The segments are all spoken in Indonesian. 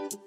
Oke,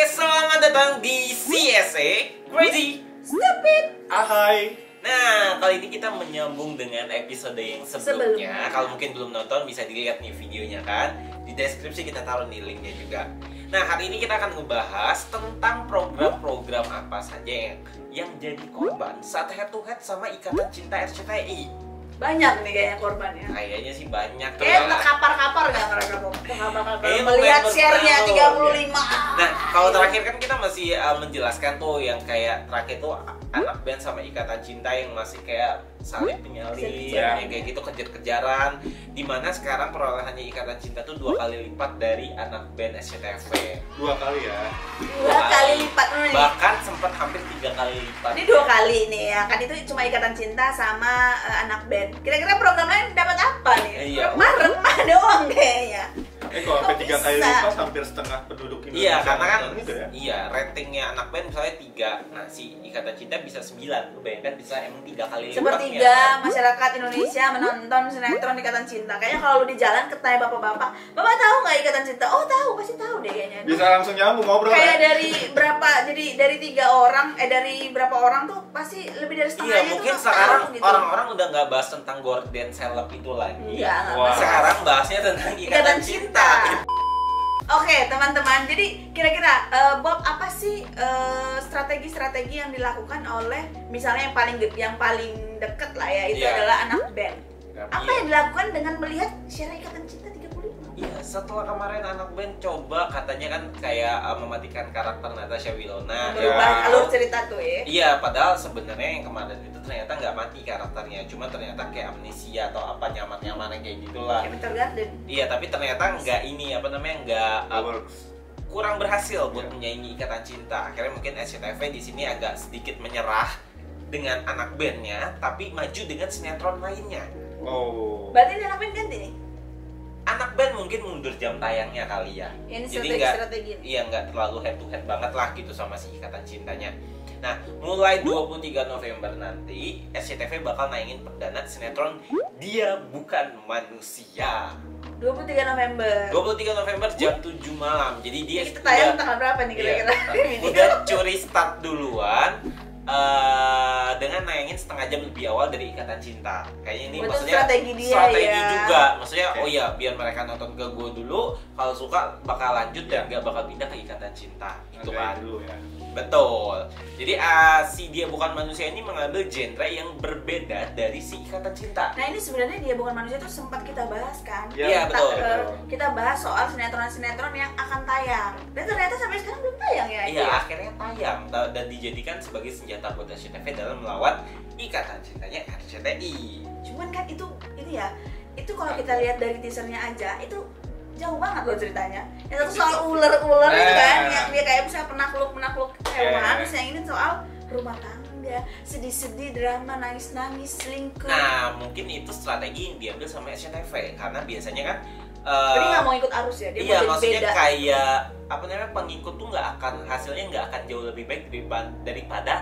selamat datang di CSA Crazy Stupid. Ahai. Nah, kali ini kita menyambung dengan episode yang sebelumnya. Kalau mungkin belum nonton, bisa dilihat nih videonya kan. Di deskripsi kita taruh nih linknya juga. Nah, hari ini kita akan ngebahas tentang program-program apa saja yang jadi korban saat head to head sama Ikatan Cinta RCTI. Banyak nih kayaknya korbannya. Kayaknya sih banyak. Kayak kapar-kapar nggak mereka tuh? Kapar-kapar. Kayaknya Melihat member share-nya baru. 35. Nah, kalau terakhir kan kita masih menjelaskan tuh yang kayak terakhir tuh anak band sama Ikatan Cinta yang masih kayak salib penyalip, Kejar-kejaran. yang kayak gitu kejar-kejaran. Dimana sekarang perolehannya Ikatan Cinta tuh 2 kali lipat dari anak band SCTV. 2 kali ya. 2 kali lipat nih. Bahkan sempat hampir 3 kali lipat. Ini 2 kali nih ya kan, itu cuma Ikatan Cinta sama anak band. Kira-kira program lain dapat apa nih? Iya. Remah doang kayaknya. Kalau sampai 3 kali bisa? lipat hampir setengah penduduk Indonesia. Iya, karena kan nonton gitu ya. iya, ratingnya anak band misalnya 3. Nah, si Ikatan Cinta bisa 9. Lu bayangkan bisa emang 3 kali lipatnya. Sepertiga masyarakat Indonesia menonton sinetron Ikatan Cinta. Kayaknya kalau lu di jalan ketanya bapak-bapak, "Bapak tahu nggak Ikatan Cinta?" "Oh, tahu, pasti tahu deh kayaknya." Bisa langsung nyambung ngobrol. Kayak ya? dari berapa, jadi dari 3 orang, dari berapa orang tuh pasti lebih dari setengahnya. Iya, mungkin tuh sekarang tahu gitu. orang-orang udah nggak bahas tentang gorden seleb itu lagi. Iya, nggak Wah. bahas. Sekarang bahasnya tentang Ikatan Ikatan Cinta. Oke teman-teman, jadi kira-kira Bob, apa sih strategi-strategi yang dilakukan oleh misalnya yang paling deket lah ya, itu Iya. adalah anak band. Apa Iya. yang dilakukan dengan melihat share Ikatan Cinta 35? Iya, setelah kemarin anak band coba katanya kan kayak mematikan karakter Natasha Wilona. Berubah Ya. alur cerita tuh ya. Iya, padahal sebenarnya yang kemarin itu ternyata nggak mati karakternya, cuma ternyata kayak amnesia atau apa nyaman-nyaman kayak gitulah. Kayak Winter Garden. Iya, tapi ternyata nggak ini apa namanya nggak Works. kurang berhasil buat Iya. menyaingi Ikatan Cinta. Akhirnya mungkin SCTV di sini agak sedikit menyerah dengan anak bandnya, tapi maju dengan sinetron lainnya. Oh. Berarti ini anak band ganti nih? Anak band mungkin mundur jam tayangnya kali ya. Ini Jadi nggak, strategi. iya nggak terlalu head to head banget lah gitu sama si Ikatan Cintanya. Nah, mulai 23 November nanti SCTV bakal nayangin perdana sinetron Dia Bukan Manusia. 23 November. 23 November jam 7 malam. Jadi dia Kita tayang tanggal berapa nih kira-kira? iya, udah curi start duluan dengan nayangin setengah jam lebih awal dari Ikatan Cinta. Kayaknya ini Betul, maksudnya strategi dia strategi ya. juga. Maksudnya Oke. oh ya biar mereka nonton ke gue dulu, kalau suka bakal lanjut dan gak bakal pindah ke Ikatan Cinta. Itu kan. Dulu ya. Betul. Jadi si Dia Bukan Manusia ini mengambil genre yang berbeda dari si Ikatan Cinta. Nah ini sebenarnya Dia Bukan Manusia itu sempat kita bahas kan? Iya, Kita, betul. kita bahas soal sinetron-sinetron yang akan tayang. Dan ternyata sampai sekarang belum tayang ya. Iya, akhirnya tayang dan dijadikan sebagai senjata buat SCTV dalam melawan Ikatan Cintanya RCTI. Cuman kan itu ya, itu kalau kita lihat dari teasernya aja itu jauh banget loh ceritanya. Yang satu soal ular-ular itu kan, yang dia kayak misalnya penakluk hewan, terus yang ini soal rumah tangga, sedih-sedih, drama, nangis-nangis, selingkuh. Nah, mungkin itu strategi yang diambil sama SCTV karena biasanya kan Jadi nggak mau ikut arus ya, dia iya, mau jadi maksudnya beda. kayak apa namanya pengikut tuh hasilnya nggak akan jauh lebih baik daripada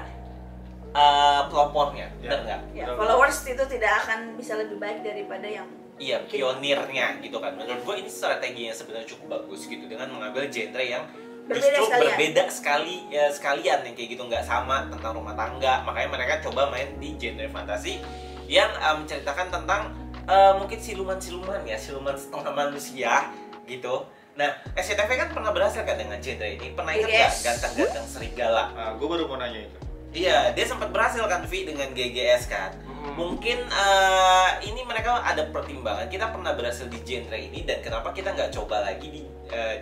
pelopornya, Ya. benar nggak? Ya, followers itu tidak akan bisa lebih baik daripada yang Iya, pionirnya gitu kan. Menurut gue ini strategi yang sebenarnya cukup bagus gitu dengan mengambil genre yang Berbeda justru sekalian. berbeda sekalian yang kayak gitu, nggak sama tentang rumah tangga. Makanya mereka coba main di genre fantasi yang menceritakan tentang mungkin siluman-siluman ya, siluman setengah manusia gitu. Nah, SCTV kan pernah berhasil kan dengan genre ini. Pernah ingat nggak Yes. Ganteng-Ganteng Serigala? Nah, gue baru mau nanya itu. Iya, dia sempat berhasil kan Vi dengan GGS kan. Mungkin ini mereka ada pertimbangan. Kita pernah berhasil di genre ini dan kenapa kita nggak coba lagi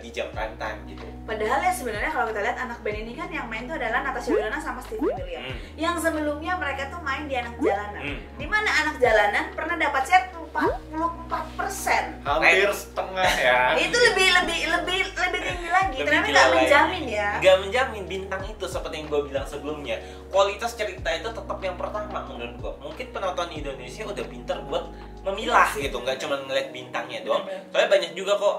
di jam prime time gitu. padahal ya sebenarnya kalau kita lihat anak band ini kan yang main itu adalah Natasha Wilona sama Steve William. Yang sebelumnya mereka tuh main di Anak Jalanan. Di mana Anak Jalanan pernah dapat share 44%. Hampir setengah ya. Itu lebih tinggi lagi. Lebih Ternyata gila nggak lagi. menjamin ya. Nggak menjamin bintang itu seperti yang gue bilang sebelumnya. Kualitas cerita itu tetap yang pertama menurut gue. Mungkin penonton Indonesia udah pinter buat memilah Iya sih. gitu, nggak cuma ngeliat bintangnya doang. Bener. Soalnya banyak juga kok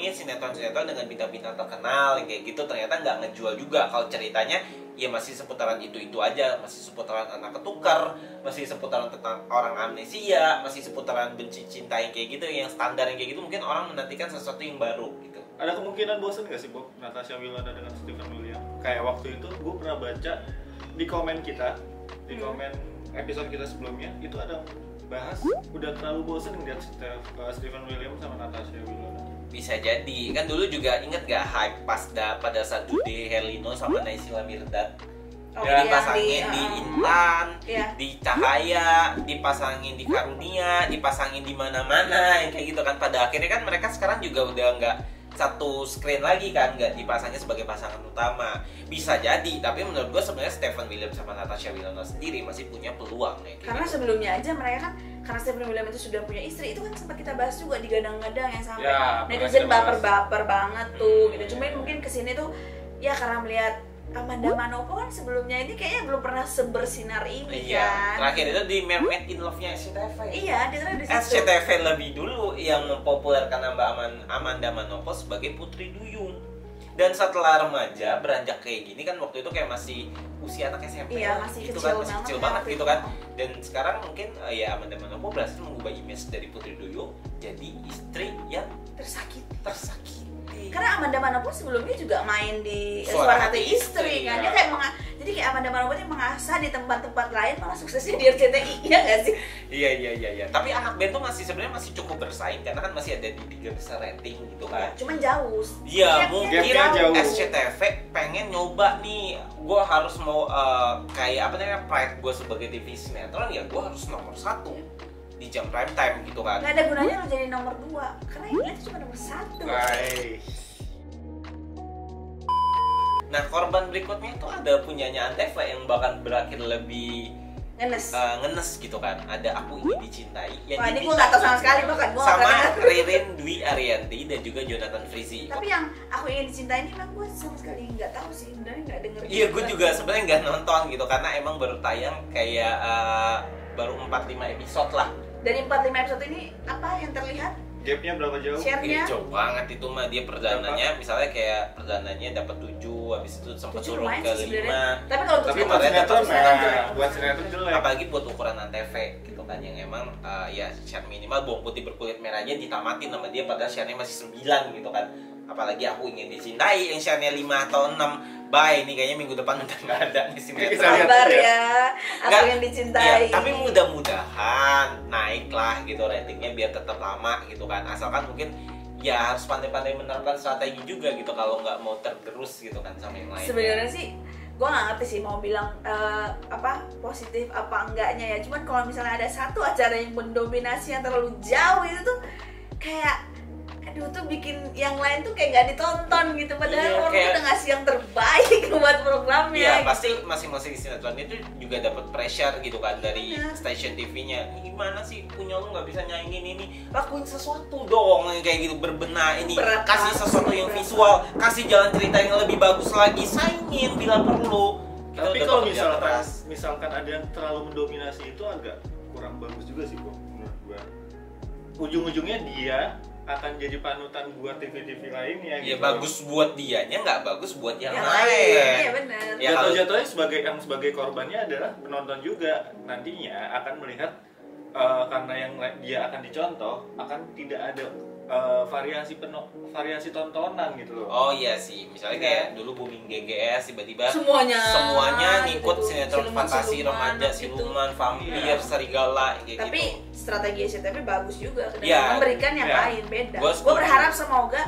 sinetron-sinetron dengan bintang-bintang terkenal yang kayak gitu ternyata nggak ngejual juga kalau ceritanya ya masih seputaran itu aja, masih seputaran anak ketukar, masih seputaran tentang orang amnesia, masih seputaran benci cinta yang kayak gitu, yang standar yang kayak gitu. Mungkin orang menantikan sesuatu yang baru gitu. Ada kemungkinan bosan nggak sih Bob Natasha Wilona dengan Stephen William? Kayak waktu itu gue pernah baca di komen kita, di komen episode kita sebelumnya itu ada bahas udah terlalu bosan ngeliat Stephen William sama Natasha Wilona. Bisa jadi, kan dulu juga inget gak hype pada saat Dude Herlino sama Naysila Mirdad. Oh, Ya, iya, dipasangin di Intan, Iya. di Cahaya, dipasangin di Karunia, dipasangin di mana-mana yang kayak gitu kan. Pada akhirnya kan mereka sekarang juga udah nggak satu screen lagi kan, nggak dipasangnya sebagai pasangan utama. Bisa jadi, tapi menurut gue sebenarnya Stephen William sama Natasha Wilona sendiri masih punya peluang ya. Karena sebelumnya aja mereka kan, karena Stephen William itu sudah punya istri, itu kan sempat kita bahas juga digadang-gadang yang sampai Ya, netizen pernah kita baper-baper banget tuh gitu. Cuma mungkin kesini tuh ya karena melihat Amanda Manopo kan sebelumnya ini kayaknya belum pernah sebersinar ini Iya, kan. terakhir itu di Mermaid in Love-nya SCTV. Iya, dia terakhir di situ. SCTV lebih dulu yang mempopulerkan Amanda Manopo sebagai Putri Duyung. Dan setelah remaja beranjak kayak gini kan, waktu itu kayak masih usia anak SMP Iya, lah, masih gitu kecil kan, masih banget kecil ya banget waktu gitu itu. kan. Dan sekarang mungkin ya Amanda Manopo berhasil mengubah image dari Putri Duyung jadi istri yang Tersakiti. tersakiti. Karena Amanda Manopo sebelumnya juga main di Suara Suara Hati Hati Istri kan. Dia ya. kayak jadi kayak Amanda Manopo ini mengasah di tempat-tempat lain malah suksesnya di RCTI, iya nggak sih? Iya. Tapi anak band tuh sebenarnya masih cukup bersaing karena kan masih ada di 3 besar rating gitu kan. Cuman jauh. Iya, Gapnya mungkin Gapnya jauh. SCTV pengen nyoba nih, gue harus mau kayak apa namanya, pride gue sebagai TV sinetron, ya gue harus nomor 1 di jam prime time gitu kan. Nggak ada gunanya lo jadi nomor 2 karena yang dilihat cuma nomor 1. Guys, Nah, korban berikutnya itu ada punyanya Antv yang bahkan berakhir lebih Ngenes. ngenes gitu kan. Ada Aku Ingin Dicintai yang Wah, ini gue nggak tahu sama sekali bahkan gue sama Ririn Dwi Ariyanti dan juga Jonathan Frizzy. Tapi yang Aku Ingin Dicintai ini memang gue sama sekali nggak tahu sih, sebenarnya nggak denger. Iya, gue juga sebenarnya nggak nonton gitu karena emang baru tayang kayak baru 4-5 episode lah. Dari 4-5 episode ini apa yang terlihat? gapnya berapa jauh? Share-nya? Jauh banget itu mah. Dia perdananya misalnya kayak perdananya dapat 7, habis itu sempat 7 turun lumayan ke sih sebenarnya. 5. Tapi kalau untuk Tapi buat kemarin sinetron dapat sinetron jelek. buat sinetron jelek. Apalagi buat ukuran Antv gitu kan, yang emang ya share minimal bawang putih berkulit merahnya ditamatin sama dia padahal share-nya masih 9 gitu kan. Apalagi Aku Ingin Dicintai yang share-nya 5 atau 6. Bye, ini kayaknya minggu depan udah nggak ada nih sinetron. Sabar ya, Aku Nggak, Ingin Dicintai. iya, tapi mudah-mudahan naik lah gitu ratingnya biar tetap lama gitu kan. Asalkan mungkin ya harus pandai-pandai menerapkan strategi juga gitu kalau nggak mau tergerus gitu kan sama yang lain. Sebenarnya sih gue nggak ngerti sih mau bilang apa positif apa enggaknya ya. Cuman kalau misalnya ada satu acara yang mendominasi yang terlalu jauh itu tuh kayak aduh tuh bikin yang lain tuh kayak nggak ditonton gitu, padahal Iya, orang kayak- tuh udah ngasih yang terbaik buat programnya. Iya, gitu. pasti masing-masing sinetron itu juga dapat pressure gitu kan dari Iya. stasiun TV-nya. Gimana sih punya lu nggak bisa nyaingin ini? Lakuin sesuatu dong yang kayak gitu, berbenah ini. Berat Kasih banget, sesuatu yang berat. visual, kasih jalan cerita yang lebih bagus lagi, saingin bila perlu. Kita Tapi udah kalau bekerja keras. misalkan ada yang terlalu mendominasi itu agak kurang bagus juga sih Bob, menurut gua. Ujung-ujungnya dia akan jadi panutan buat TV-TV lainnya Ya gitu. bagus buat dianya, nggak bagus buat yang Yang lain. Iya benar. Ya, kalau- Jatuh-jatuhnya sebagai korbannya adalah penonton juga nantinya akan melihat karena yang dia akan dicontoh akan tidak ada variasi tontonan gitu loh. Oh iya sih, misalnya Iya. kayak dulu booming GGS tiba-tiba Semuanya ngikut gitu. sinetron fantasi remaja, gitu. siluman, vampir, Iya. serigala kayak Tapi gitu. strategi SCTV bagus juga dan Iya. memberikan yang Iya. lain beda. Gua Gue setuju. berharap semoga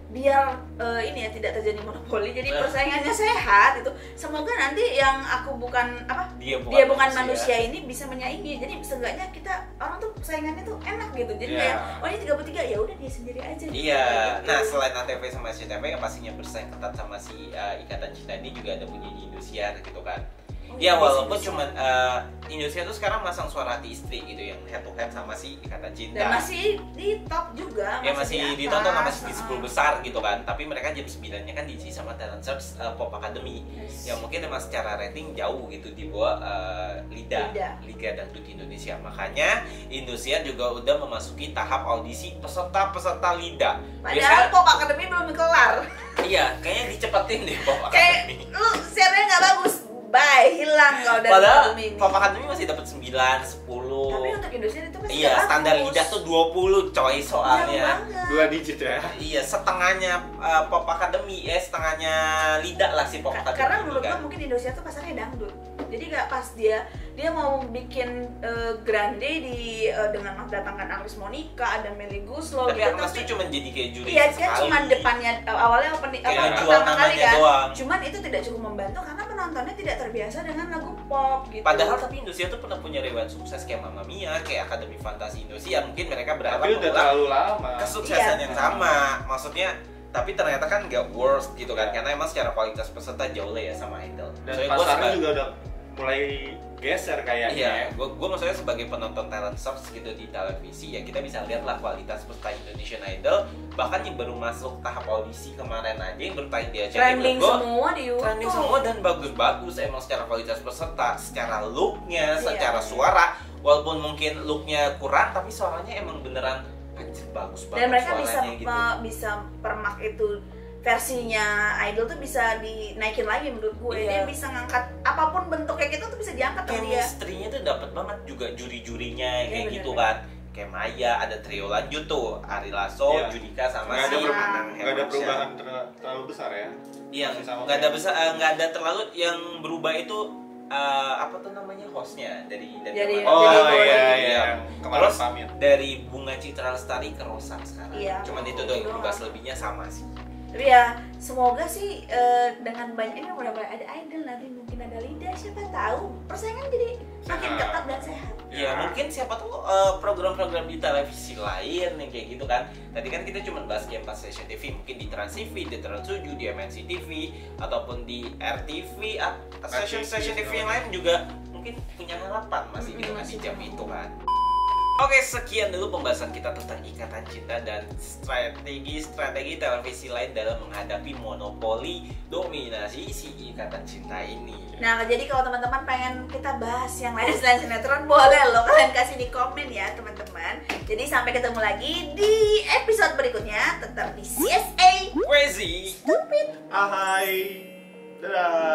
biar ini ya tidak terjadi monopoli, jadi Nah. persaingannya sehat itu. Semoga nanti yang aku bukan apa Dia dia bukan manusia ini bisa menyaingi. Jadi seenggaknya kita orang tuh saingannya tuh enak gitu. Jadi Iya. kayak oh ini 33 ya udah dia sendiri aja. gitu. Iya, Gitu. nah selain ANTV sama SCTV yang pastinya bersaing ketat sama si Ikatan Cinta ini juga ada punya Indosiar gitu kan. Ya walaupun cuman Indonesia tuh sekarang masang Suara Hati Istri gitu yang head to head sama si Ikatan Cinta. Dan masih di top juga. Ya masih ditonton sama masih di 10 atas. besar gitu kan. Tapi mereka jam 9-nya kan diisi sama Talent Search Pop Academy. Yes. Yang mungkin emang secara rating jauh gitu di bawah Liga. Liga Dangdut Indonesia. Makanya Indosiar juga udah memasuki tahap audisi peserta-peserta Lida. Padahal Pop Academy belum kelar. Iya, kayaknya dicepetin deh Pop Kayak Academy. lu siarnya nggak bagus. Bye, hilang kalau dari Padahal Academy ini. Pop Academy masih dapat 9, 10. Tapi untuk Indonesia itu masih Iya, standar bagus. Lida tuh 20 coy Jauh soalnya. banget. 2 digit ya. Iya, setengahnya Pop Academy setengahnya Lida lah si Pop Academy. Karena menurut kan. gua mungkin Indonesia tuh pasarnya dangdut. Jadi nggak pas dia mau bikin grande di dengan mendatangkan Agnes Monica, ada Melly Guslo Tapi gitu. Agnes tuh cuma jadi kayak juri Iya kan sekali. cuma depannya awalnya opening Kayak jual pertama kali namanya kan. doang. Cuman itu tidak cukup membantu karena penontonnya tidak terbiasa dengan lagu pop gitu. Padahal tapi Indonesia tuh pernah punya riwayat sukses kayak Mamma Mia, kayak Akademi Fantasi Indonesia. Mungkin mereka berharap Tapi udah terlalu lama. kesuksesan Iya. yang sama. Maksudnya tapi ternyata kan nggak worst gitu kan, karena emang secara kualitas peserta jauh lah ya sama Idol. Dan Soalnya gua pasarnya sebagai- juga udah mulai geser kayaknya. Iya, gue maksudnya sebagai penonton talent search gitu di televisi ya kita bisa lihat lah kualitas peserta Indonesian Idol, bahkan yang baru masuk tahap audisi kemarin aja yang bertanding di acara trending semua di YouTube. trending semua dan bagus-bagus emang secara kualitas peserta, secara looknya, Iya. secara suara, walaupun mungkin looknya kurang tapi suaranya emang beneran anjir bagus banget Dan mereka bisa suaranya gitu. bisa permak itu versinya Idol tuh bisa dinaikin lagi menurut gue. Iya. Dia bisa ngangkat apapun bentuknya gitu tuh bisa diangkat sama dia. Chemistry-nya tuh dapat banget juga juri-jurinya Iya, kayak bener, gitu bener. kan. Kayak Maya, ada trio lanjut tuh, Ari Lasso, Iya. Judika sama Nggak ada, si perubahan- Anang nggak ada Hermansyah. perubahan terlalu besar ya. Iya, Masih sama nggak ada kayak- besar, nggak ada terlalu yang berubah itu apa tuh namanya hostnya dari Jadi- kemarin. Oh Jadi iya boleh. iya. Kemarin Terus pamit. dari Bunga Citra Lestari ke Rosa sekarang. Iya. Cuman itu doang yang berubah, selebihnya sama sih. Tapi ya semoga sih dengan banyak ini mudah-mudahan ada Idol nanti mungkin ada Lida, siapa tahu persaingan jadi makin Sehat. ketat dan sehat. Iya, mungkin siapa tahu program-program di televisi lain yang kayak gitu kan. Tadi kan kita cuma bahas game pas Station TV, mungkin di Trans TV, di Trans 7, di MNC TV, ataupun di RTV, stasiun-stasiun TV yang lain juga mungkin punya harapan masih gitu kan di jam itu kan. Oke, sekian dulu pembahasan kita tentang Ikatan Cinta dan strategi televisi lain dalam menghadapi monopoli dominasi si Ikatan Cinta ini. Nah, jadi kalau teman-teman pengen kita bahas yang lain selain sinetron, boleh loh kalian kasih di komen ya teman-teman. Jadi sampai ketemu lagi di episode berikutnya, tetap di CSA Crazy. Stupid. Hai. Dadah.